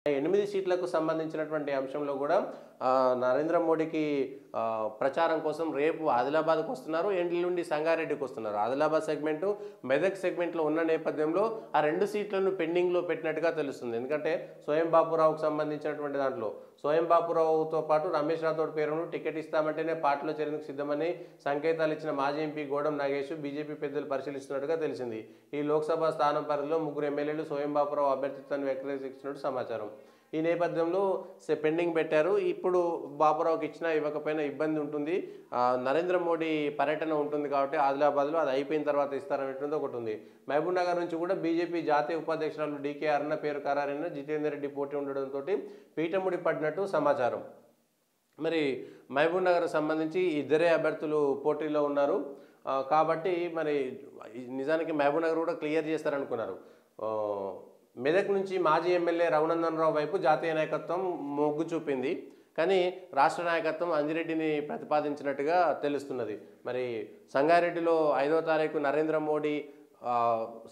8 సీట్లకు సంబంధించినటువంటి అంశంలో కూడా నరేంద్ర మోడీకి ప్రచారం కోసం రేపు ఆదిలాబాద్కు వస్తున్నారు. ఎల్లుండి సంగారెడ్డికి వస్తున్నారు. ఆదిలాబాద్ సెగ్మెంటు మెదక్ సెగ్మెంట్లో ఉన్న నేపథ్యంలో ఆ 2 సీట్లను పెండింగ్లో పెట్టినట్టుగా తెలుస్తుంది. ఎందుకంటే స్వయం బాపురావుకు సంబంధించినటువంటి దాంట్లో స్వయం బాపురావుతో పాటు రమేష్ రాథోడ్ పేరును టికెట్ ఇస్తామంటేనే పార్టీలో చేరేందుకు సిద్ధమని సంకేతాలు ఇచ్చిన మాజీ ఎంపీ గోడం నాగేష్ బీజేపీ పెద్దలు పరిశీలిస్తున్నట్టుగా తెలిసింది. ఈ లోక్సభ స్థానం పరిధిలో 3 ఎమ్మెల్యేలు స్వయం బాపురావు అభ్యర్థిత్వాన్ని వ్యతిరేకిస్తున్నట్టు సమాచారం. ఈ నేపథ్యంలో పెండింగ్ పెట్టారు. ఇప్పుడు బాపురావుకి ఇచ్చినా ఇవ్వకపోయినా ఇబ్బంది ఉంటుంది. నరేంద్ర మోడీ పర్యటన ఉంటుంది కాబట్టి ఆదిలాబాద్లో అది అయిపోయిన తర్వాత ఇస్తారనేటువంటి ఒకటి ఉంది. మహబూబ్ నగర్ నుంచి కూడా బీజేపీ జాతీయ ఉపాధ్యక్షురాలు డీకే అరుణ పేరు ఖరారైన జితేందర్ రెడ్డి పోటీ ఉండడంతో పీఠముడి పడినట్టు సమాచారం. మరి మహబూబ్ నగర్ సంబంధించి ఇద్దరే అభ్యర్థులు పోటీలో ఉన్నారు కాబట్టి మరి నిజానికి మహబూబ్ నగర్ కూడా క్లియర్ చేస్తారనుకున్నారు. మెదక్ నుంచి మాజీ ఎమ్మెల్యే రఘునందన్ రావు వైపు జాతీయ నాయకత్వం మొగ్గు చూపింది. కానీ రాష్ట్ర నాయకత్వం అంజిరెడ్డిని ప్రతిపాదించినట్టుగా తెలుస్తున్నది. మరి సంగారెడ్డిలో 5వ తారీఖు నరేంద్ర మోడీ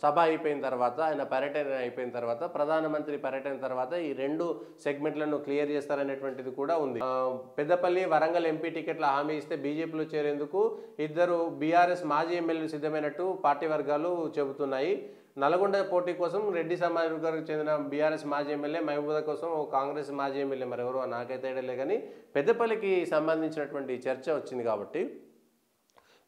సభ అయిపోయిన తర్వాత ఆయన పర్యటన అయిపోయిన తర్వాత ప్రధానమంత్రి పర్యటన తర్వాత ఈ 2 సెగ్మెంట్లను క్లియర్ చేస్తారనేటువంటిది కూడా ఉంది. పెద్దపల్లి వరంగల్ ఎంపీ టికెట్ల హామీ ఇస్తే బీజేపీలో చేరేందుకు 2 బీఆర్ఎస్ మాజీ ఎమ్మెల్యేలు సిద్ధమైనట్టు పార్టీ వర్గాలు చెబుతున్నాయి. నల్గొండ పోటీ కోసం రెడ్డి సమాజ్ వర్గానికి చెందిన బీఆర్ఎస్ మాజీ ఎమ్మెల్యే, మహబూబా కోసం కాంగ్రెస్ మాజీ ఎమ్మెల్యే మరి ఎవరో నాకైతే ఐడియా కానీ పెద్దపల్లికి సంబంధించినటువంటి చర్చ వచ్చింది కాబట్టి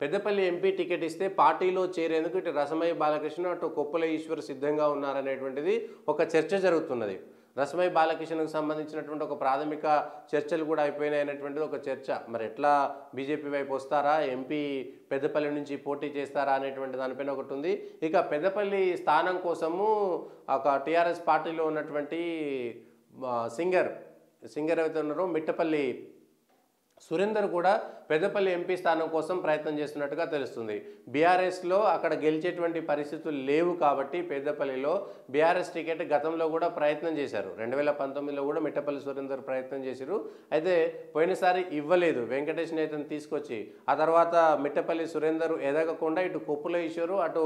పెద్దపల్లి ఎంపీ టికెట్ ఇస్తే పార్టీలో చేరేందుకు ఇటు రసమయ్య బాలకృష్ణ అటు కొప్పుల ఈశ్వర్ సిద్ధంగా ఉన్నారనేటువంటిది ఒక చర్చ జరుగుతున్నది. రసమయ్య బాలకృష్ణకు సంబంధించినటువంటి ఒక ప్రాథమిక చర్చలు కూడా అయిపోయినాయి అనేటువంటిది ఒక చర్చ. మరి ఎట్లా బీజేపీ వైపు వస్తారా, ఎంపీ పెద్దపల్లి నుంచి పోటీ చేస్తారా అనేటువంటి దానిపైన ఒకటి ఉంది. ఇక పెద్దపల్లి స్థానం కోసము ఒక టీఆర్ఎస్ పార్టీలో ఉన్నటువంటి సింగర్ ఎవరైతే ఉన్నారో మిట్టపల్లి సురేందర్ కూడా పెద్దపల్లి ఎంపీ స్థానం కోసం ప్రయత్నం చేస్తున్నట్టుగా తెలుస్తుంది. బీఆర్ఎస్లో అక్కడ గెలిచేటువంటి పరిస్థితులు లేవు కాబట్టి పెద్దపల్లిలో బీఆర్ఎస్ టికెట్ గతంలో కూడా ప్రయత్నం చేశారు. 2019లో కూడా మిట్టపల్లి సురేందర్ ప్రయత్నం చేశారు. అయితే పోయినసారి ఇవ్వలేదు. వెంకటేష్ నేతను తీసుకొచ్చి ఆ తర్వాత మిట్టపల్లి సురేందర్ ఎదగకుండా ఇటు కొప్పుల ఈశ్వరు అటు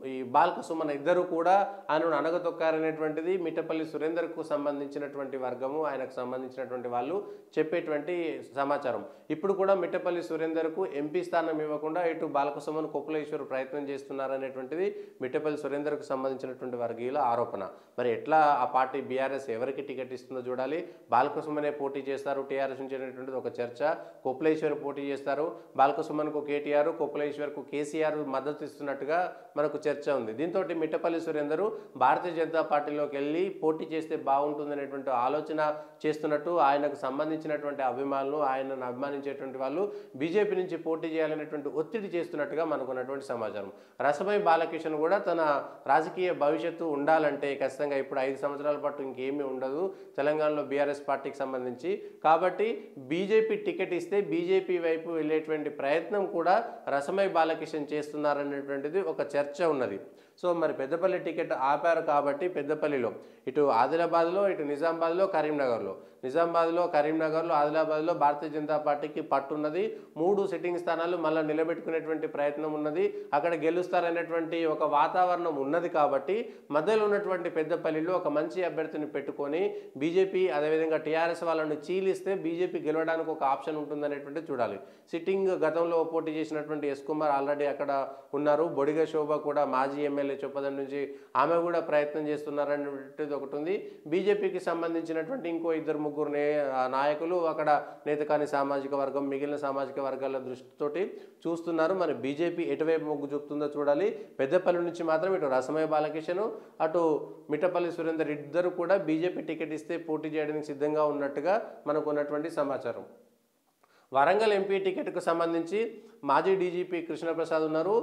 ఈ బాల్క సుమన్ ఇద్దరు కూడా ఆయనను అణగతొక్కారనేటువంటిది మిట్టపల్లి సురేందర్కు సంబంధించినటువంటి వర్గము ఆయనకు సంబంధించినటువంటి వాళ్ళు చెప్పేటువంటి సమాచారం. ఇప్పుడు కూడా మిట్టపల్లి సురేందర్కు ఎంపీ స్థానం ఇవ్వకుండా ఇటు బాల్క సుమన్ కొప్పుల ఈశ్వర్ ప్రయత్నం చేస్తున్నారనేటువంటిది మిట్టపల్లి సురేందర్కు సంబంధించినటువంటి వర్గీయుల ఆరోపణ. మరి ఎట్లా ఆ పార్టీ బీఆర్ఎస్ ఎవరికి టికెట్ ఇస్తుందో చూడాలి. బాల్క సుమనే పోటీ చేస్తారు టీఆర్ఎస్ నుంచి అనేటువంటిది ఒక చర్చ. కొప్పుల ఈశ్వర్ పోటీ చేస్తారు. బాల్క సుమన్కు కేటీఆర్, కొప్పుల ఈశ్వర్కు కేసీఆర్ మద్దతు ఇస్తున్నట్టుగా మనకు చర్చ ఉంది. దీంతో మిట్టపల్లి సురేందర్ భారతీయ జనతా పార్టీలోకి వెళ్ళి పోటీ చేస్తే బాగుంటుందనేటువంటి ఆలోచన చేస్తున్నట్టు ఆయనకు సంబంధించినటువంటి అభిమానులు ఆయనను అభిమానించేటువంటి వాళ్ళు బీజేపీ నుంచి పోటీ చేయాలనేటువంటి ఒత్తిడి చేస్తున్నట్టుగా మనకున్నటువంటి సమాచారం. రసమయ్య బాలకృష్ణ కూడా తన రాజకీయ భవిష్యత్తు ఉండాలంటే ఖచ్చితంగా ఇప్పుడు 5 సంవత్సరాల పాటు ఇంకేమీ ఉండదు తెలంగాణలో బీఆర్ఎస్ పార్టీకి సంబంధించి. కాబట్టి బీజేపీ టికెట్ ఇస్తే బీజేపీ వైపు వెళ్ళేటువంటి ప్రయత్నం కూడా రసమయ్య బాలకృష్ణ చేస్తున్నారనేటువంటిది ఒక చర్చ ఉన్నది. సో మరి పెద్దపల్లి టికెట్ ఆపారు కాబట్టి పెద్దపల్లిలో ఇటు ఆదిలాబాద్లో ఇటు నిజామాబాద్లో కరీంనగర్లో ఆదిలాబాద్లో భారతీయ జనతా పార్టీకి పట్టున్నది. 3 సిట్టింగ్ స్థానాలు మళ్ళీ నిలబెట్టుకునేటువంటి ప్రయత్నం ఉన్నది. అక్కడ గెలుస్తారనేటువంటి ఒక వాతావరణం ఉన్నది కాబట్టి మధ్యలో ఉన్నటువంటి పెద్దపల్లిలో ఒక మంచి అభ్యర్థిని పెట్టుకొని బీజేపీ అదేవిధంగా టీఆర్ఎస్ వాళ్ళను చీలిస్తే బీజేపీ గెలవడానికి ఒక ఆప్షన్ ఉంటుందనేటువంటి చూడాలి. సిట్టింగ్ గతంలో పోటీ చేసినటువంటి ఎస్ కుమార్ ఆల్రెడీ అక్కడ ఉన్నారు. బొడిగ శోభ కూడా మాజీ ఎమ్మెల్యే చొప్పదండి నుంచి ఆమె కూడా ప్రయత్నం చేస్తున్నారనేటువంటిది ఒకటి ఉంది. బీజేపీకి సంబంధించినటువంటి ఇంకో 2-3 నాయకులు అక్కడ నేతకాని సామాజిక వర్గం మిగిలిన సామాజిక వర్గాల దృష్టితోటి చూస్తున్నారు. మరి బీజేపీ ఎటువైపు మొగ్గు చూపుతుందో చూడాలి. పెద్దపల్లి నుంచి మాత్రం ఇటు రసమయ్య బాలకృష్ణ అటు మిట్టపల్లి సురేందర్ ఇద్దరు కూడా బీజేపీ టికెట్ ఇస్తే పోటీ చేయడానికి సిద్ధంగా ఉన్నట్టుగా మనకు ఉన్నటువంటి సమాచారం. వరంగల్ ఎంపీ టికెట్కు సంబంధించి మాజీ డీజీపీ కృష్ణప్రసాద్ ఉన్నారు.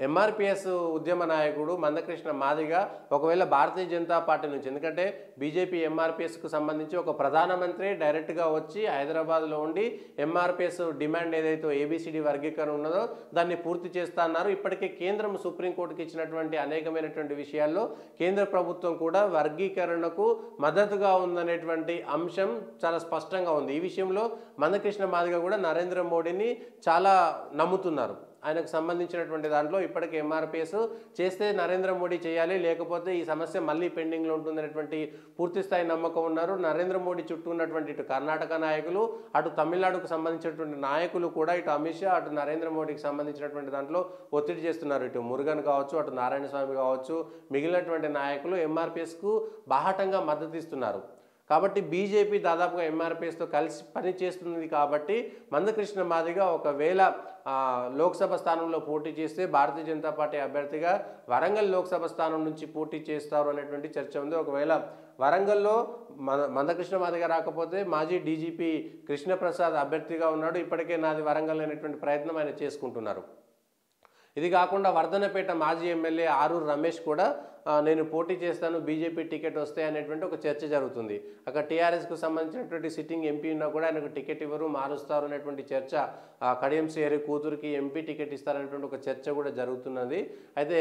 ఎంఆర్పిఎస్ ఉద్యమ నాయకుడు మందకృష్ణ మాదిగ ఒకవేళ భారతీయ జనతా పార్టీ నుంచి, ఎందుకంటే బీజేపీ ఎంఆర్పిఎస్కు సంబంధించి ఒక ప్రధానమంత్రి డైరెక్ట్గా వచ్చి హైదరాబాద్లో ఉండి ఎంఆర్పిఎస్ డిమాండ్ ఏదైతే ఏబిసిడి వర్గీకరణ ఉన్నదో దాన్ని పూర్తి చేస్తా అన్నారు. ఇప్పటికే కేంద్రం సుప్రీంకోర్టుకి ఇచ్చినటువంటి అనేకమైనటువంటి విషయాల్లో కేంద్ర ప్రభుత్వం కూడా వర్గీకరణకు మద్దతుగా ఉందనేటువంటి అంశం చాలా స్పష్టంగా ఉంది. ఈ విషయంలో మందకృష్ణ మాదిగ కూడా నరేంద్ర మోడీని చాలా నమ్ముతున్నారు. ఆయనకు సంబంధించినటువంటి దాంట్లో ఇప్పటికీ ఎంఆర్పిఎస్ చేస్తే నరేంద్ర మోడీ చేయాలి, లేకపోతే ఈ సమస్య మళ్ళీ పెండింగ్లో ఉంటుందనేటువంటి పూర్తిస్థాయి నమ్మకం ఉన్నారు. నరేంద్ర మోడీ చుట్టూ ఉన్నటువంటి ఇటు కర్ణాటక నాయకులు, అటు తమిళనాడుకు సంబంధించినటువంటి నాయకులు కూడా ఇటు అమిత్ షా, అటు నరేంద్ర మోడీకి సంబంధించినటువంటి దాంట్లో ఒత్తిడి చేస్తున్నారు. ఇటు మురుగన్ కావచ్చు, అటు నారాయణ స్వామి కావచ్చు, మిగిలినటువంటి నాయకులు ఎంఆర్పిఎస్కు బాహాటంగా మద్దతు ఇస్తున్నారు. కాబట్టి బీజేపీ దాదాపుగా ఎంఆర్పిఎస్తో కలిసి పనిచేస్తుంది. కాబట్టి మందకృష్ణ మాదిగ ఒకవేళ లోక్సభ స్థానంలో పోటీ చేస్తే భారతీయ జనతా పార్టీ అభ్యర్థిగా వరంగల్ లోక్సభ స్థానం నుంచి పోటీ చేస్తారు అనేటువంటి చర్చ ఉంది. ఒకవేళ వరంగల్లో మందకృష్ణ మాదిగ రాకపోతే మాజీ డీజీపీ కృష్ణప్రసాద్ అభ్యర్థిగా ఉన్నాడు. ఇప్పటికే నాది వరంగల్ అనేటువంటి ప్రయత్నం ఆయన చేసుకుంటున్నారు. ఇది కాకుండా వర్ధనపేట మాజీ ఎమ్మెల్యే ఆరూరు రమేష్ కూడా నేను పోటీ చేస్తాను, బీజేపీ టికెట్ వస్తే అనేటువంటి ఒక చర్చ జరుగుతుంది. అక్కడ టీఆర్ఎస్కు సంబంధించినటువంటి సిట్టింగ్ ఎంపీ ఉన్నా కూడా ఆయనకు టికెట్ ఇవ్వరు, మారుస్తారు అనేటువంటి చర్చ, కడియం శ్రీహరి కూతురికి ఎంపీ టికెట్ ఇస్తారనేటువంటి ఒక చర్చ కూడా జరుగుతున్నది. అయితే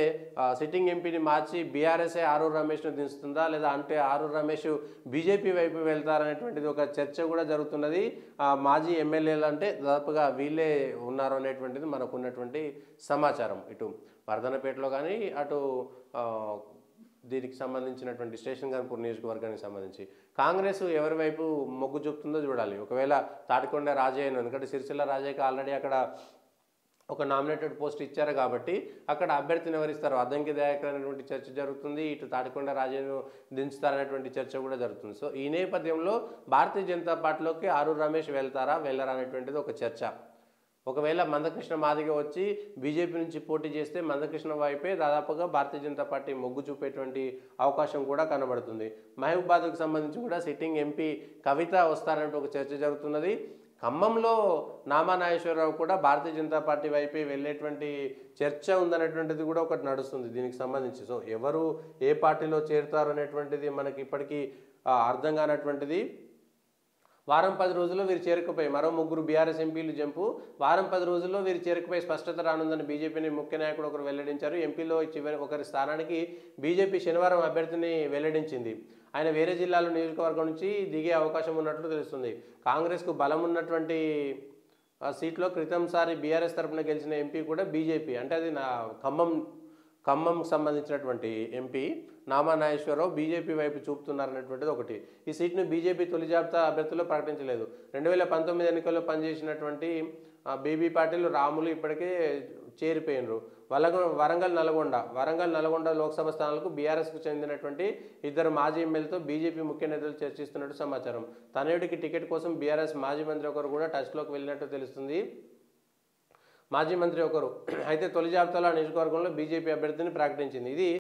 సిట్టింగ్ ఎంపీని మార్చి బీఆర్ఎస్ఏ ఆరూరు రమేష్ను దించుతుందా, లేదా అంటే ఆరూరు రమేష్ బీజేపీ వైపు వెళ్తారనేటువంటిది ఒక చర్చ కూడా జరుగుతున్నది. మాజీ ఎమ్మెల్యేలు అంటే దాదాపుగా వీళ్ళే ఉన్నారు అనేటువంటిది మనకు ఉన్నటువంటి సమాచారం. ఇటు వర్ధనపేటలో కానీ, అటు దీనికి సంబంధించినటువంటి స్టేషన్ గన్పూర్ నియోజకవర్గానికి సంబంధించి కాంగ్రెస్ ఎవరి వైపు మొగ్గు చూపుతుందో చూడాలి. ఒకవేళ తాటికొండ రాజయ్యను, ఎందుకంటే సిరిసిల్ల రాజయ్యకి ఆల్రెడీ అక్కడ ఒక నామినేటెడ్ పోస్ట్ ఇచ్చారు కాబట్టి అక్కడ అభ్యర్థిని ఎవరిస్తారు, అద్దంకి దయాకర్ అనేటువంటి చర్చ జరుగుతుంది. ఇటు తాటికొండ రాజయ్యను దించుతారనేటువంటి చర్చ కూడా జరుగుతుంది. సో ఈ నేపథ్యంలో భారతీయ జనతా పార్టీలోకి ఆరూరు రమేష్ వెళ్తారా వెళ్ళరా అనేటువంటిది ఒక చర్చ. ఒకవేళ మందకృష్ణ మాదిగ వచ్చి బీజేపీ నుంచి పోటీ చేస్తే మందకృష్ణ వైపే దాదాపుగా భారతీయ జనతా పార్టీ మొగ్గు చూపేటువంటి అవకాశం కూడా కనబడుతుంది. మహబూబాబాద్కు సంబంధించి కూడా సిట్టింగ్ ఎంపీ కవిత వస్తారంటే ఒక చర్చ జరుగుతున్నది. ఖమ్మంలో నామా నాగేశ్వరరావు కూడా భారతీయ జనతా పార్టీ వైపే వెళ్ళేటువంటి చర్చ ఉందనేటువంటిది కూడా ఒకటి నడుస్తుంది దీనికి సంబంధించి. సో ఎవరు ఏ పార్టీలో చేరుతారు అనేటువంటిది మనకి ఇప్పటికీ అర్థం కానటువంటిది. వారం 10 రోజుల్లో వీరు చేరుకుపోయి మరో 3 బీఆర్ఎస్ ఎంపీలు జంపు, వారం 10 రోజుల్లో వీరు చేరుకుపోయి స్పష్టత రానుందని బీజేపీని ముఖ్య నాయకుడు ఒకరు వెల్లడించారు. ఎంపీలో ఒకరి స్థానానికి బీజేపీ శనివారం అభ్యర్థిని వెల్లడించింది. ఆయన వేరే జిల్లాలో నియోజకవర్గం నుంచి దిగే అవకాశం ఉన్నట్లు తెలుస్తుంది. కాంగ్రెస్కు బలం ఉన్నటువంటి సీట్లో క్రితంసారి బీఆర్ఎస్ తరఫున గెలిచిన ఎంపీ కూడా బీజేపీ, అంటే అది ఖమ్మం సంబంధించినటువంటి ఎంపీ నామా నాగేశ్వరరావు బీజేపీ వైపు చూపుతున్నారనేటువంటిది ఒకటి. ఈ సీట్ను బీజేపీ తొలి జాబితా అభ్యర్థుల్లో ప్రకటించలేదు. 2019 ఎన్నికల్లో పనిచేసినటువంటి బీబీ పాటిల్ రాములు ఇప్పటికే చేరిపోయినరు. వరంగల్ నల్గొండ లోక్సభ స్థానాలకు బీఆర్ఎస్కు చెందినటువంటి 2 మాజీ ఎమ్మెల్యేలతో బీజేపీ ముఖ్య నేతలు చర్చిస్తున్నట్టు సమాచారం. తనయుడికి టికెట్ కోసం బీఆర్ఎస్ మాజీ మంత్రి ఒకరు కూడా టచ్లోకి వెళ్ళినట్టు తెలుస్తుంది. మాజీ మంత్రి ఒకరు అయితే తొలి జాబితాలో నియోజకవర్గంలో బీజేపీ అభ్యర్థిని ప్రకటించింది. ఇది